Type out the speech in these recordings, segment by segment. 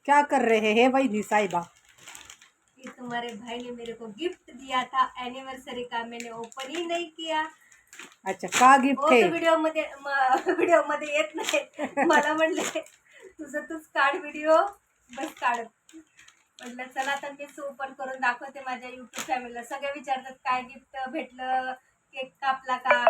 क्या कर रहे हैं वही साहिबा? कि तुम्हारे भाई ने मेरे को गिफ्ट दिया था एनिवर्सरी का, मैंने ओपन ही नहीं किया। अच्छा, का गिफ्ट वो आहे? तो व्हिडिओ मध्ये येत नाही। मला म्हणले तुझं तूच काढ व्हिडिओ, बस काढ। म्हटलं चला आता मीच ओपन करून दाखवते माझ्या युट्यूब फॅमिलीला। सगळे विचारतात काय गिफ्ट भेटलं, केक कापला का,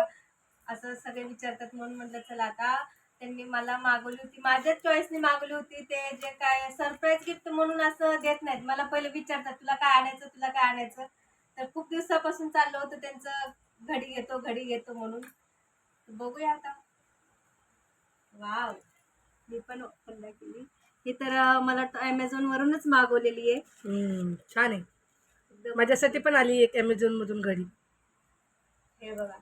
असं सगळे विचारतात। म्हणून म्हटलं चला आता त्यांनी मला मागवली होती, माझ्याच चॉईसनी मागवली होती। ते जे काय सरप्राईज गिफ्ट म्हणून असं देत नाहीत, मला पहिले विचारतात तुला काय आणायचं, तुला काय आणायचं। तर खूप दिवसापासून चाललं होतं त्यांचं घडी घेतो घडी घेतो म्हणून। बघूया आता। वाव, मी पण ओपन नाही केली ही तर मला वाटतं अमेझॉन वरूनच मागवलेली आहे। छान आहे। एकदम माझ्यासाठी पण आली एक अमेझॉन मधून घडी। हे बघा,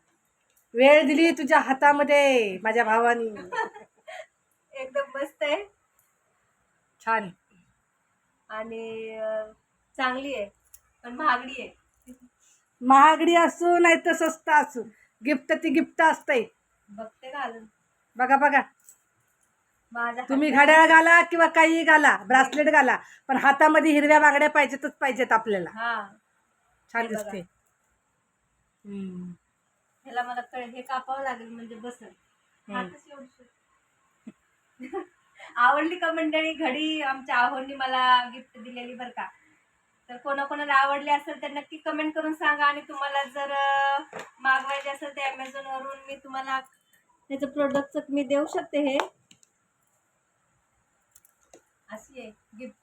वेळ दिली तुझ्या हातामध्ये माझ्या भावानी। एकदम मस्त आहे छान आहे। आणि चांगली आहे, पण महागडी आहे। महागडी असू नाही तर स्वस्त असू, गिफ्ट ती गिफ्ट असते। बघते घालून। बघा बघा, माझ्या तुम्ही हातात घड्याळ घाला किंवा काही घाला, ब्रासलेट घाला, पण हातामध्ये हिरव्या बांगड्या पाहिजेतच पाहिजेत आपल्याला। हा, छान हे बघा। दिसते। ह्याला मला हे कापावं लागेल म्हणजे बसेल। हातच एवढी आवडली का मंडळी घडी? आमच्या आहोंनी मला गिफ्ट दिलेली बरं का। तर कोणाकोणाला आवडली असेल तर नक्की कमेंट करून सांगा। आणि तुम्हाला जर मागवायचे असेल ते अमेझॉन वरून, मी तुम्हाला त्याचं प्रोडक्टचं मी देऊ शकते। हे अशी आहे गिफ्ट।